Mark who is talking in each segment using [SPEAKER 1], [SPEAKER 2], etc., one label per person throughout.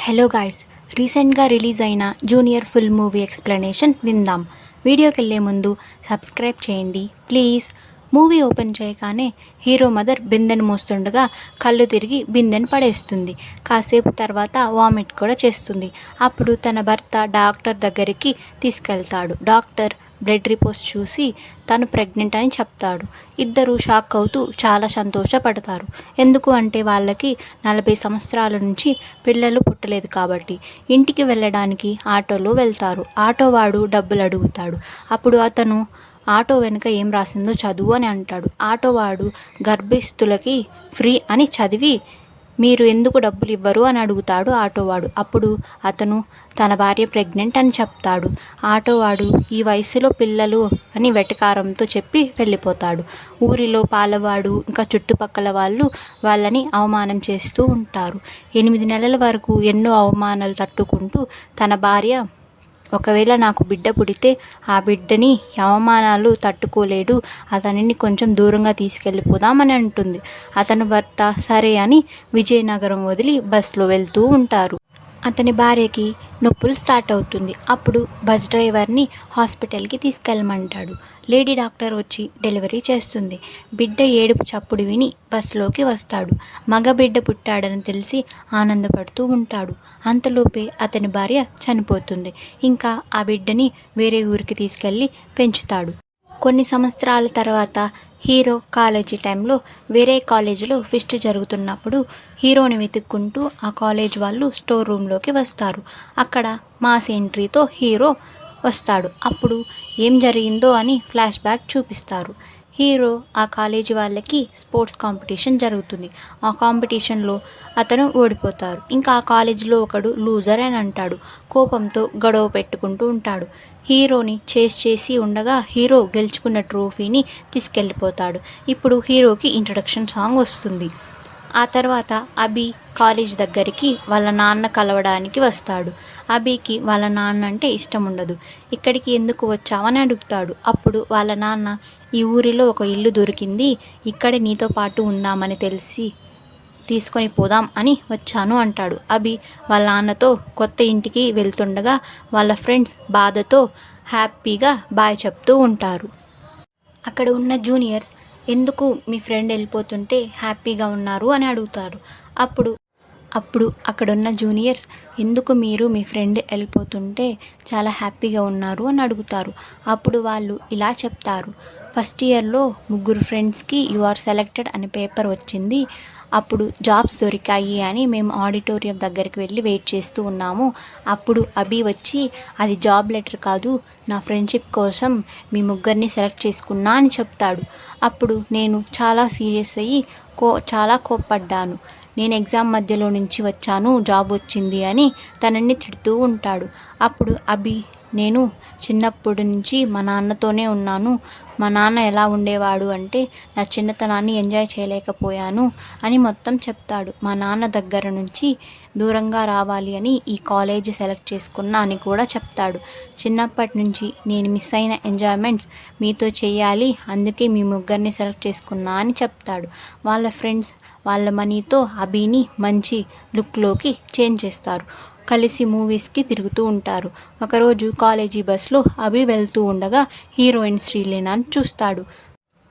[SPEAKER 1] Hello guys, రీసెంట్గా release అయిన junior full movie explanation విందాం. వీడియోకి వెళ్ళే ముందు సబ్స్క్రైబ్ చేయండి ప్లీజ్. మూవీ ఓపెన్ చేయగానే హీరో మదర్ బిందెను మోస్తుండగా కళ్ళు తిరిగి బిందెను పడేస్తుంది. కాసేపు తర్వాత వామిట్ కూడా చేస్తుంది. అప్పుడు తన భర్త డాక్టర్ దగ్గరికి తీసుకెళ్తాడు. డాక్టర్ బ్లడ్ రిపోర్ట్స్ చూసి తను ప్రెగ్నెంట్ అని చెప్తాడు. ఇద్దరు షాక్ అవుతూ చాలా సంతోషపడతారు. ఎందుకు అంటే వాళ్ళకి 40 సంవత్సరాల నుంచి పిల్లలు పుట్టలేదు కాబట్టి. ఇంటికి వెళ్ళడానికి ఆటోలో వెళ్తారు. ఆటోవాడు డబ్బులు అడుగుతాడు. అప్పుడు అతను ఆటో వెనుక ఏం రాసిందో చదువు అని అంటాడు. ఆటోవాడు గర్భిస్తులకి ఫ్రీ అని చదివి మీరు ఎందుకు డబ్బులు ఇవ్వరు అని అడుగుతాడు ఆటోవాడు. అప్పుడు అతను తన భార్య ప్రెగ్నెంట్ అని చెప్తాడు. ఆటోవాడు ఈ వయసులో పిల్లలు అని వెటకారంతో చెప్పి వెళ్ళిపోతాడు. ఊరిలో పాలవాడు ఇంకా చుట్టుపక్కల వాళ్ళు వాళ్ళని అవమానం చేస్తూ ఉంటారు. 8 నెలల వరకు ఎన్నో అవమానాలు తట్టుకుంటూ తన భార్య ఒకవేళ నాకు బిడ్డ పుడితే ఆ బిడ్డని అవమానాలు తట్టుకోలేడు, అతనిని కొంచెం దూరంగా తీసుకెళ్ళిపోదామని అంటుంది. అతని భర్త సరే అని విజయనగరం వదిలి బస్సులో వెళ్తూ ఉంటారు. అతని భార్యకి నొప్పులు స్టార్ట్ అవుతుంది. అప్పుడు బస్ డ్రైవర్ని హాస్పిటల్కి తీసుకెళ్ళమంటాడు. లేడీ డాక్టర్ వచ్చి డెలివరీ చేస్తుంది. బిడ్డ ఏడుపు చప్పుడు విని బస్సులోకి వస్తాడు. మగ బిడ్డ పుట్టాడని తెలిసి ఆనందపడుతూ ఉంటాడు. అంతలోపే అతని భార్య చనిపోతుంది. ఇంకా ఆ బిడ్డని వేరే ఊరికి తీసుకెళ్ళి పెంచుతాడు. కొన్ని సంవత్సరాల తర్వాత హీరో కాలేజీ టైంలో వేరే కాలేజీలో ఫెస్ట్ జరుగుతున్నప్పుడు హీరోని వెతుక్కుంటూ ఆ కాలేజ్ వాళ్ళు స్టోర్ రూమ్లోకి వస్తారు. అక్కడ మాస్ ఎంట్రీతో హీరో వస్తాడు. అప్పుడు ఏం జరిగిందో అని ఫ్లాష్ బ్యాక్ చూపిస్తారు. హీరో ఆ కాలేజీ వాళ్ళకి స్పోర్ట్స్ కాంపిటీషన్ జరుగుతుంది. ఆ కాంపిటీషన్లో అతను ఓడిపోతారు. ఇంకా ఆ కాలేజీలో ఒకడు లూజర్ అని అంటాడు. కోపంతో గొడవ పెట్టుకుంటూ ఉంటాడు. హీరోని చేసి ఉండగా హీరో గెలుచుకున్న ట్రోఫీని తీసుకెళ్ళిపోతాడు. ఇప్పుడు హీరోకి ఇంట్రడక్షన్ సాంగ్ వస్తుంది. ఆ తర్వాత అభి కాలేజ్ దగ్గరికి వాళ్ళ నాన్న కలవడానికి వస్తాడు. అభికి వాళ్ళ నాన్న అంటే ఇష్టం ఉండదు. ఇక్కడికి ఎందుకు వచ్చావని అడుగుతాడు. అప్పుడు వాళ్ళ నాన్న ఈ ఊరిలో ఒక ఇల్లు దొరికింది, ఇక్కడే నీతో పాటు ఉందామని తెలిసి తీసుకొని పోదాం అని వచ్చాను అంటాడు. అభి వాళ్ళ నాన్నతో కొత్త ఇంటికి వెళ్తుండగా వాళ్ళ ఫ్రెండ్స్ బాధతో హ్యాపీగా బాయ్ చెప్తూ ఉంటారు. అక్కడ ఉన్న జూనియర్స్ ఎందుకు మీ ఫ్రెండ్ వెళ్ళిపోతుంటే హ్యాపీగా ఉన్నారు అని అడుగుతారు. అప్పుడు అక్కడున్న జూనియర్స్ ఎందుకు మీరు మీ ఫ్రెండ్ వెళ్ళిపోతుంటే చాలా హ్యాపీగా ఉన్నారు అని అడుగుతారు. అప్పుడు వాళ్ళు ఇలా చెప్తారు, ఫస్ట్ ఇయర్లో 3 ఫ్రెండ్స్కి యు ఆర్ సెలెక్టెడ్ అనే పేపర్ వచ్చింది. అప్పుడు జాబ్స్ దొరికాయి అని మేము ఆడిటోరియం దగ్గరికి వెళ్ళి వెయిట్ చేస్తూ ఉన్నాము. అప్పుడు అభి వచ్చి అది జాబ్ లెటర్ కాదు, నా ఫ్రెండ్షిప్ కోసం మీ 3 సెలెక్ట్ చేసుకున్నా అని చెప్తాడు. అప్పుడు నేను చాలా సీరియస్ అయ్యి చాలా కోప్పడ్డాను. నేను ఎగ్జామ్ మధ్యలో నుంచి వచ్చాను, జాబ్ వచ్చింది అని తనని తిడుతూ ఉంటాడు. అప్పుడు అభి నేను చిన్నప్పటి నుంచి మా నాన్నతోనే ఉన్నాను. మా నాన్న ఎలా ఉండేవాడు అంటే నా చిన్నతనాన్ని ఎంజాయ్ చేయలేకపోయాను అని మొత్తం చెప్తాడు. మా నాన్న దగ్గర నుంచి దూరంగా రావాలి అని ఈ కాలేజీ సెలెక్ట్ చేసుకున్నా అని కూడా చెప్తాడు. చిన్నప్పటి నుంచి నేను మిస్ అయిన ఎంజాయ్మెంట్స్ మీతో చేయాలి, అందుకే మీ 3 సెలెక్ట్ చేసుకున్నా అని చెప్తాడు. వాళ్ళ ఫ్రెండ్స్ వాళ్ళ మనీతో అభిని మంచి లుక్లోకి చేంజ్ చేస్తారు. కలిసి మూవీస్కి తిరుగుతూ ఉంటారు. ఒకరోజు కాలేజీ బస్లో అభి వెళ్తూ ఉండగా హీరోయిన్ శ్రీలీలాని చూస్తాడు.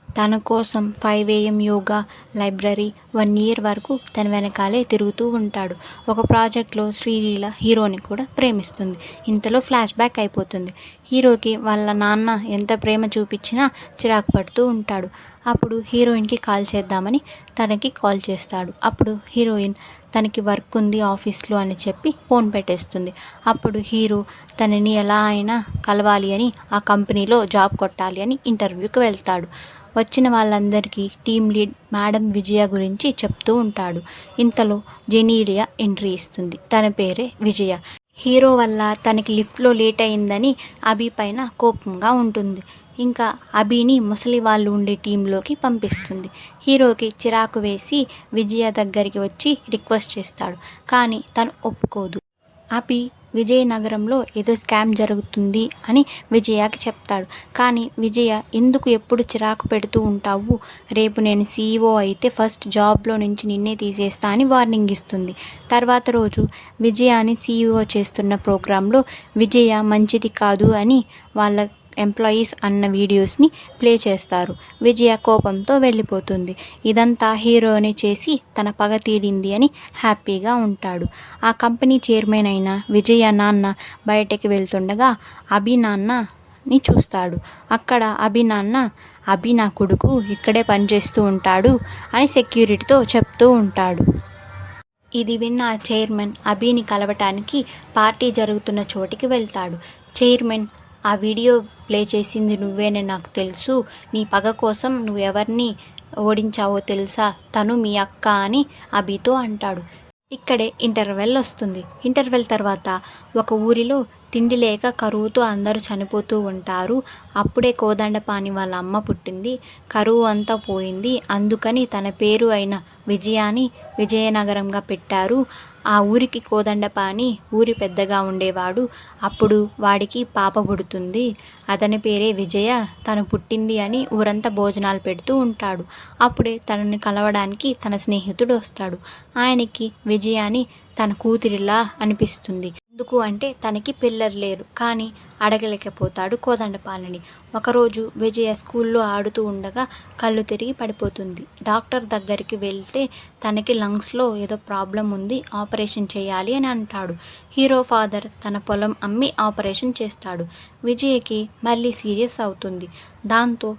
[SPEAKER 1] తన కోసం 5 AM యోగా లైబ్రరీ 1 ఇయర్ వరకు తన వెనకాలే తిరుగుతూ ఉంటాడు. ఒక ప్రాజెక్ట్లో శ్రీలీల హీరోని కూడా ప్రేమిస్తుంది. ఇంతలో ఫ్లాష్ బ్యాక్ అయిపోతుంది. హీరోకి వాళ్ళ నాన్న ఎంత ప్రేమ చూపించినా చిరాకు పడుతూ ఉంటాడు. అప్పుడు హీరోయిన్కి కాల్ చేద్దామని తనకి కాల్ చేస్తాడు. అప్పుడు హీరోయిన్ తనకి వర్క్ ఉంది ఆఫీస్లో అని చెప్పి ఫోన్ పెట్టేస్తుంది. అప్పుడు హీరో తనని ఎలా అయినా కలవాలి అని ఆ కంపెనీలో జాబ్ కొట్టాలి అని ఇంటర్వ్యూకి వెళ్తాడు. వచ్చిన వాళ్ళందరికీ టీమ్ లీడ్ మేడం విజయ గురించి చెప్తూ ఉంటాడు. ఇంతలో జెనీలియా ఎంట్రీ ఇస్తుంది. తన పేరే విజయ. హీరో వల్ల తనకి లిఫ్ట్లో లేట్ అయిందని అభి పైన కోపంగా ఉంటుంది. ఇంకా అభిని ముసలి వాళ్ళు ఉండే టీంలోకి పంపిస్తుంది. హీరోకి చిరాకు వేసి విజయ దగ్గరికి వచ్చి రిక్వెస్ట్ చేస్తాడు. కానీ తను ఒప్పుకోదు. అభి విజయనగరంలో ఏదో స్కామ్ జరుగుతుంది అని విజయకి చెప్తాడు. కానీ విజయ ఎందుకు ఎప్పుడు చిరాకు పెడుతూ ఉంటావు, రేపు నేను సీఈఓ అయితే ఫస్ట్ జాబ్లో నుంచి నిన్నే తీసేస్తా అని వార్నింగ్ ఇస్తుంది. తర్వాత రోజు విజయాని సీఈఓ చేస్తున్న ప్రోగ్రాంలో విజయ మంచిది కాదు అని వాళ్ళ ఎంప్లాయీస్ అన్న వీడియోస్ని ప్లే చేస్తారు. విజయ కోపంతో వెళ్ళిపోతుంది. ఇదంతా హీరోనే చేసి తన పగ తీరింది అని హ్యాపీగా ఉంటాడు. ఆ కంపెనీ చైర్మన్ అయిన విజయ నాన్న బయటకి వెళ్తుండగా అభి నాన్నని చూస్తాడు. అక్కడ అభి నాన్న, అభి నా కొడుకు ఇక్కడే పనిచేస్తూ ఉంటాడు అని సెక్యూరిటీతో చెప్తూ ఉంటాడు. ఇది విన్న చైర్మన్ అభిని కలవటానికి పార్టీ జరుగుతున్న చోటికి వెళ్తాడు. చైర్మన్, ఆ వీడియో ప్లే చేసింది నువ్వేనని నాకు తెలుసు, నీ పగ కోసం నువ్వు ఎవరిని ఓడించావో తెలుసా, తను మీ అక్క అని అభితో అంటాడు. ఇక్కడే ఇంటర్వెల్ వస్తుంది. ఇంటర్వెల్ తర్వాత ఒక ఊరిలో తిండి లేక కరువుతో అందరూ చనిపోతూ ఉంటారు. అప్పుడే కోదండపాణి వాళ్ళ అమ్మ పుట్టింది. కరువు అంతా పోయింది. అందుకని తన పేరు అయిన విజయాని విజయనగరంగా పెట్టారు. ఆ ఊరికి కోదండపాణి ఊరి పెద్దగా ఉండేవాడు. అప్పుడు వాడికి పాప పుడుతుంది. అతని పేరే విజయ. తను పుట్టింది అని ఊరంతా భోజనాలు పెడుతూ ఉంటాడు. అప్పుడే తనని కలవడానికి తన స్నేహితుడు వస్తాడు. ఆయనకి విజయాని తన కూతురిలా అనిపిస్తుంది. ఎందుకు అంటే తనకి పిల్లలు లేరు. కానీ అడగలేకపోతాడు కోదండపాణిని. ఒకరోజు విజయ స్కూల్లో ఆడుతూ ఉండగా కళ్ళు తిరిగి పడిపోతుంది. డాక్టర్ దగ్గరికి వెళ్తే తనకి లంగ్స్లో ఏదో ప్రాబ్లం ఉంది, ఆపరేషన్ చేయాలి అని అంటాడు. హీరో ఫాదర్ తన పొలం అమ్మి ఆపరేషన్ చేస్తాడు. విజయకి మళ్ళీ సీరియస్ అవుతుంది. దాంతో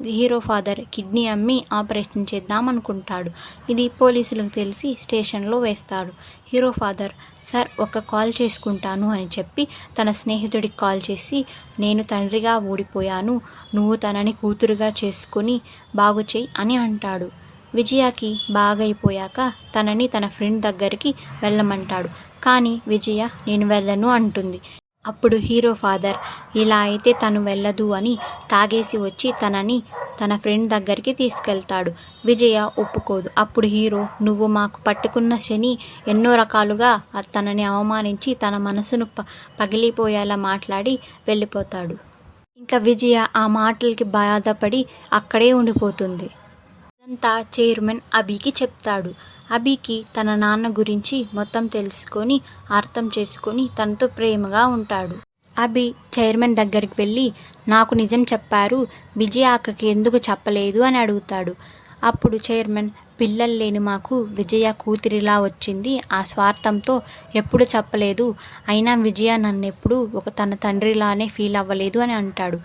[SPEAKER 1] హీరో ఫాదర్ కిడ్నీ అమ్మి ఆపరేషన్ చేద్దాం అనుకుంటాడు. ఇది పోలీసులకు తెలిసి స్టేషన్లో వేస్తాడు. హీరో ఫాదర్, సార్ ఒక కాల్ చేసుకుంటాను అని చెప్పి తన స్నేహితుడికి కాల్ చేసి, నేను తండ్రిగా ఓడిపోయాను, నువ్వు తనని కూతురుగా చేసుకొని బాగు చెయ్యి అని అంటాడు. విజయకి బాగైపోయాక తనని తన ఫ్రెండ్ దగ్గరికి వెళ్ళమంటాడు. కానీ విజయ నేను వెళ్ళను అంటుంది. అప్పుడు హీరో ఫాదర్, ఇలా అయితే తను వెళ్ళదు అని తాగేసి వచ్చి తనని తన ఫ్రెండ్ దగ్గరికి తీసుకెళ్తాడు. విజయ ఒప్పుకోదు. అప్పుడు హీరో, నువ్వు మాకు పట్టుకున్న శని ఎన్నో రకాలుగా తనని అవమానించి తన మనసును పగిలిపోయేలా మాట్లాడి వెళ్ళిపోతాడు. ఇంకా విజయ ఆ మాటలకి బాధపడి అక్కడే ఉండిపోతుంది. ఇదంతా చైర్మన్ అభికి చెప్తాడు. అభికి తన నాన్న గురించి మొత్తం తెలుసుకొని అర్థం చేసుకొని తనతో ప్రేమగా ఉంటాడు. అభి చైర్మన్ దగ్గరికి వెళ్ళి, నాకు నిజం చెప్పారు, విజయ అక్కకి ఎందుకు చెప్పలేదు అని అడుగుతాడు. అప్పుడు చైర్మన్, పిల్లలు లేని మాకు విజయ కూతురిలా వచ్చింది, ఆ స్వార్థంతో ఎప్పుడు చెప్పలేదు, అయినా విజయ నన్నెప్పుడు తన తండ్రిలానే ఫీల్ అవ్వలేదు అని అంటాడు.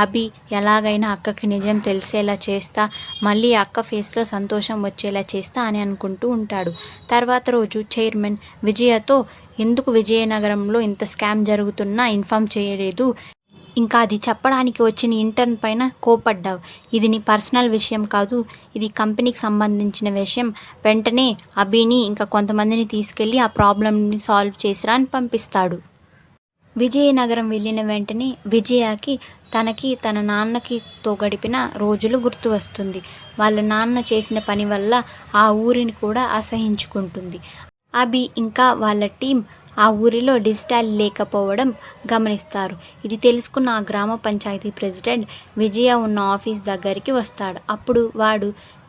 [SPEAKER 1] అభి, ఎలాగైనా అక్కకి నిజం తెలిసేలా చేస్తా, మళ్ళీ అక్క ఫేస్లో సంతోషం వచ్చేలా చేస్తా అని అనుకుంటూ ఉంటాడు. తర్వాత రోజు చైర్మన్ విజయతో, ఎందుకు విజయనగరంలో ఇంత స్కామ్ జరుగుతున్నా ఇన్ఫామ్ చేయలేదు, ఇంకా అది చెప్పడానికి వచ్చిన ఇంటర్న్ పైన కోపడ్డావు, ఇది నీ పర్సనల్ విషయం కాదు, ఇది కంపెనీకి సంబంధించిన విషయం, వెంటనే అభిని ఇంకా కొంతమందిని తీసుకెళ్ళి ఆ ప్రాబ్లమ్ని సాల్వ్ చేసిరా అని పంపిస్తాడు. విజయనగరం వెళ్ళిన వెంటనే విజయకి తన నాన్నకితో గడిపిన రోజులు గుర్తు వస్తుంది. వాళ్ళ నాన్న చేసిన పని వల్ల ఆ ఊరిని కూడా అసహించుకుంటుంది. అభి ఇంకా వాళ్ళ టీం ఆ ఊరిలో డిజిటల్ లేకపోవడం గమనిస్తారు. ఇది తెలుసుకున్న ఆ గ్రామ పంచాయతీ ప్రెసిడెంట్ విజయ ఉన్న ఆఫీస్ దగ్గరికి వస్తాడు. అప్పుడు వాడు,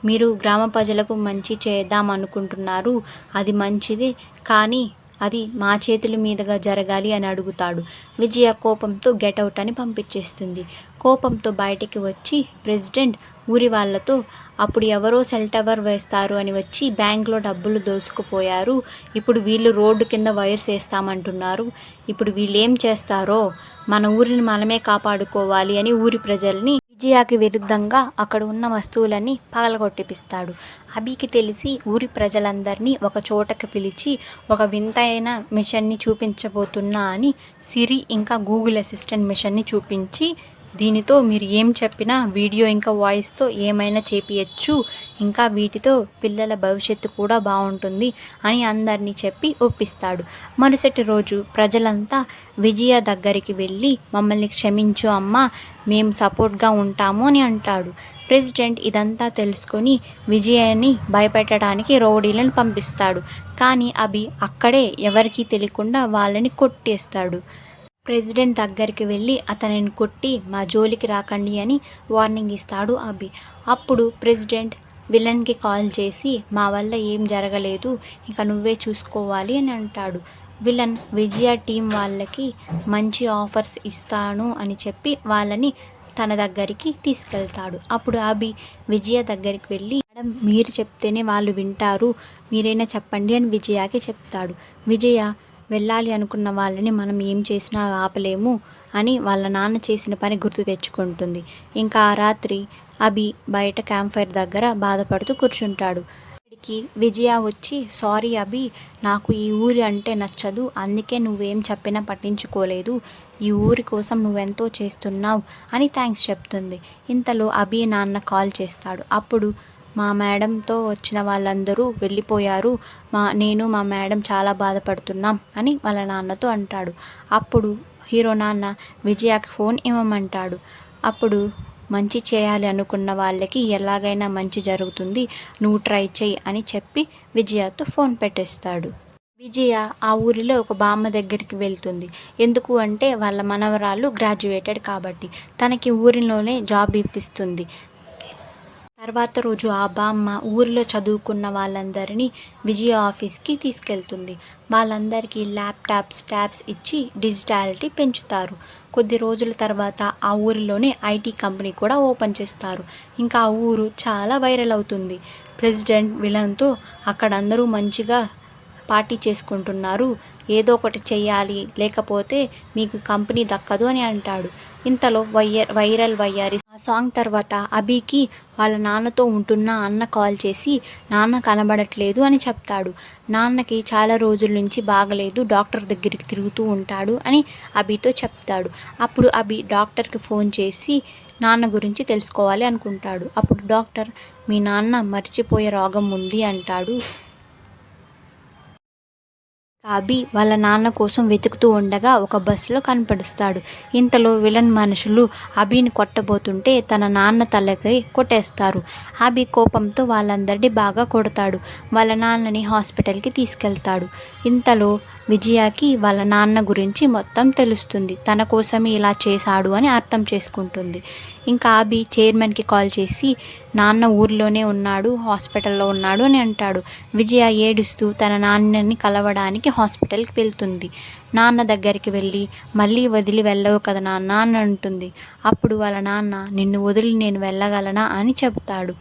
[SPEAKER 1] మీరు గ్రామ ప్రజలకు మంచి చేద్దాం అనుకుంటున్నారు, అది మంచిదే, కానీ అది మా చేతుల మీదుగా జరగాలి అని అడుగుతాడు. విజయ కోపంతో గెటౌట్ అని పంపించేస్తుంది. కోపంతో బయటికి వచ్చి ప్రెసిడెంట్ ఊరి వాళ్ళతో, అప్పుడు ఎవరో సెల్ టవర్ వేస్తారు అని వచ్చి బ్యాంక్లో డబ్బులు దోసుకుపోయారు, ఇప్పుడు వీళ్ళు రోడ్డు కింద వైర్స్ వేస్తామంటున్నారు, ఇప్పుడు వీళ్ళు ఏం చేస్తారో, మన ఊరిని మనమే కాపాడుకోవాలి అని ఊరి ప్రజల్ని విజయకి విరుద్ధంగా అక్కడ ఉన్న వస్తువులని పగలగొట్టిపిస్తాడు. అభికి తెలిసి ఊరి ప్రజలందరినీ ఒక చోటకి పిలిచి ఒక వింతైన మిషన్ని చూపించబోతున్నా అని సిరి ఇంకా గూగుల్ అసిస్టెంట్ మిషన్ని చూపించి దీనితో మీరు ఏం చెప్పినా వీడియో ఇంకా వాయిస్తో ఏమైనా చేపియచ్చు, ఇంకా వీటితో పిల్లల భవిష్యత్తు కూడా బాగుంటుంది అని అందరినీ చెప్పి ఒప్పిస్తాడు. మరుసటి రోజు ప్రజలంతా విజయ దగ్గరికి వెళ్ళి మమ్మల్ని క్షమించు అమ్మా, మేము సపోర్ట్గా ఉంటాము అని అంటాడు. ప్రెసిడెంట్ ఇదంతా తెలుసుకొని విజయని భయపెట్టడానికి రౌడీలను పంపిస్తాడు. కానీ అభి అక్కడే ఎవరికీ తెలియకుండా వాళ్ళని కొట్టేస్తాడు. ప్రెసిడెంట్ దగ్గరికి వెళ్ళి అతనిని కొట్టి మా జోలికి రాకండి అని వార్నింగ్ ఇస్తాడు అభి. అప్పుడు ప్రెసిడెంట్ విలన్కి కాల్ చేసి మా వల్ల ఏం జరగలేదు, ఇక నువ్వే చూసుకోవాలి అని అంటాడు. విలన్ విజయ టీం వాళ్ళకి మంచి ఆఫర్స్ ఇస్తాను అని చెప్పి వాళ్ళని తన దగ్గరికి తీసుకెళ్తాడు. అప్పుడు అభి విజయ దగ్గరికి వెళ్ళి మేడం మీరు చెప్తేనే వాళ్ళు వింటారు, మీరైనా చెప్పండి అని విజయకి చెప్తాడు. విజయ వెళ్ళాలి అనుకున్న వాళ్ళని మనం ఏం చేసినా ఆపలేము అని వాళ్ళ నాన్న చేసిన పని గుర్తు తెచ్చుకుంటుంది. ఇంకా ఆ రాత్రి అభి బయట క్యాంప్ ఫైర్ దగ్గర బాధపడుతూ కూర్చుంటాడు. అక్కడికి విజయ వచ్చి సారీ అభి, నాకు ఈ ఊరి అంటే నచ్చదు, అందుకే నువ్వేం చెప్పినా పట్టించుకోలేదు, ఈ ఊరి కోసం నువ్వెంతో చేస్తున్నావు అని థ్యాంక్స్ చెప్తుంది. ఇంతలో అభి నాన్న కాల్ చేస్తాడు. అప్పుడు మా మేడంతో వచ్చిన వాళ్ళందరూ వెళ్ళిపోయారు, నేను మా మేడం చాలా బాధపడుతున్నాం అని వాళ్ళ నాన్నతో అంటాడు. అప్పుడు హీరో నాన్న విజయకి ఫోన్ ఇవ్వమంటాడు. అప్పుడు మంచి చేయాలి అనుకున్న వాళ్ళకి ఎలాగైనా మంచి జరుగుతుంది, నువ్వు ట్రై చెయ్యి అని చెప్పి విజయతో ఫోన్ పెట్టేస్తాడు. విజయ ఆ ఊరిలో ఒక బామ్మ దగ్గరికి వెళ్తుంది. ఎందుకు అంటే వాళ్ళ మనవరాలు గ్రాడ్యుయేటెడ్ కాబట్టి తనకి ఊరిలోనే జాబ్ ఇప్పిస్తుంది. తర్వాత రోజు ఆ బామ్మ ఊరిలో చదువుకున్న వాళ్ళందరినీ విజయ ఆఫీస్కి తీసుకెళ్తుంది. వాళ్ళందరికీ ల్యాప్టాప్స్ ట్యాబ్స్ ఇచ్చి డిజిటాలిటీ పెంచుతారు. కొద్ది రోజుల తర్వాత ఆ ఊరిలోనే ఐటీ కంపెనీ కూడా ఓపెన్ చేస్తారు. ఇంకా ఆ ఊరు చాలా వైరల్ అవుతుంది. ప్రెసిడెంట్ విలన్తో అక్కడ అందరూ మంచిగా పార్టీ చేసుకుంటున్నారు, ఏదో ఒకటి చెయ్యాలి లేకపోతే మీకు కంపెనీ దక్కదు అని అంటాడు. ఇంతలో వైరల్ వయ్యారి ఆ సాంగ్ తర్వాత అభికి వాళ్ళ నాన్నతో ఉంటున్న అన్న కాల్ చేసి నాన్న కనబడట్లేదు అని చెప్తాడు. నాన్నకి చాలా రోజుల నుంచి బాగలేదు, డాక్టర్ దగ్గరికి తిరుగుతూ ఉంటాడు అని అభితో చెప్తాడు. అప్పుడు అభి డాక్టర్కి ఫోన్ చేసి నాన్న గురించి తెలుసుకోవాలి అనుకుంటాడు. అప్పుడు డాక్టర్ మీ నాన్న మర్చిపోయే రోగం ఉంది అంటాడు. అభి వాళ్ళ నాన్న కోసం వెతుకుతూ ఉండగా ఒక బస్సులో కనపడుస్తాడు. ఇంతలో విలన్ మనుషులు అభిని కొట్టబోతుంటే తన నాన్న తలకి కొట్టేస్తారు. అభి కోపంతో వాళ్ళందరినీ బాగా కొడతాడు. వాళ్ళ నాన్నని హాస్పిటల్కి తీసుకెళ్తాడు. ఇంతలో విజయకి వాళ్ళ నాన్న గురించి మొత్తం తెలుస్తుంది. తన కోసమే ఇలా చేశాడు అని అర్థం చేసుకుంటుంది. ఇంకా అభి చైర్మన్కి కాల్ చేసి నాన్న ఊర్లోనే ఉన్నాడు, హాస్పిటల్లో ఉన్నాడు అని అంటాడు. విజయ ఏడుస్తూ తన నాన్నని కలవడానికి హాస్పిటల్కి వెళ్తుంది. నాన్న దగ్గరికి వెళ్ళి మళ్ళీ వదిలి వెళ్ళవు కదా నాన్న అని అంటుంది. అప్పుడు వాళ్ళ నాన్న నిన్ను వదిలి నేను వెళ్ళగలనా అని చెబుతాడు.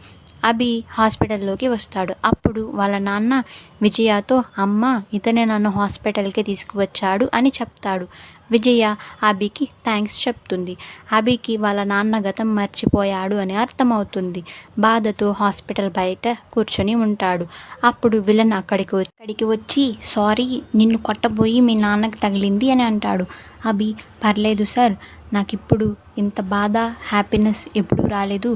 [SPEAKER 1] అభి హాస్పిటల్లోకి వస్తాడు. అప్పుడు వాళ్ళ నాన్న విజయతో అమ్మ ఇతనే నన్ను హాస్పిటల్కి తీసుకువచ్చాడు అని చెప్తాడు. విజయ అభికి థ్యాంక్స్ చెప్తుంది. అభికి వాళ్ళ నాన్న గతం మర్చిపోయాడు అని అర్థమవుతుంది. బాధతో హాస్పిటల్ బయట కూర్చొని ఉంటాడు. అప్పుడు విలన్ అక్కడికి వచ్చి సారీ నిన్ను కొట్టబోయి మీ నాన్నకి తగిలింది అని అంటాడు. అభి పర్లేదు సార్, నాకిప్పుడు ఇంత బాధ హ్యాపీనెస్ ఎప్పుడూ రాలేదు,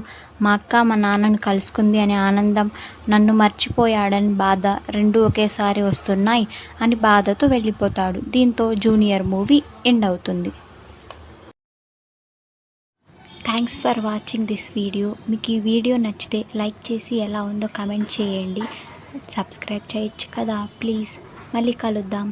[SPEAKER 1] మా అక్క మా నాన్నను కలుసుకుంది అనే ఆనందం, నన్ను మర్చిపోయాడని బాధ రెండూ ఒకేసారి వస్తున్నాయి అని బాధతో వెళ్ళిపోతాడు. దీంతో జూనియర్ మూవీ ఎండ్ అవుతుంది. Thanks for watching this video. మీకు ఈ వీడియో నచ్చితే లైక్ చేసి ఎలా ఉందో కామెంట్ చేయండి. సబ్స్క్రైబ్ చేయొచ్చు కదా ప్లీజ్. మళ్ళీ కలుద్దాం.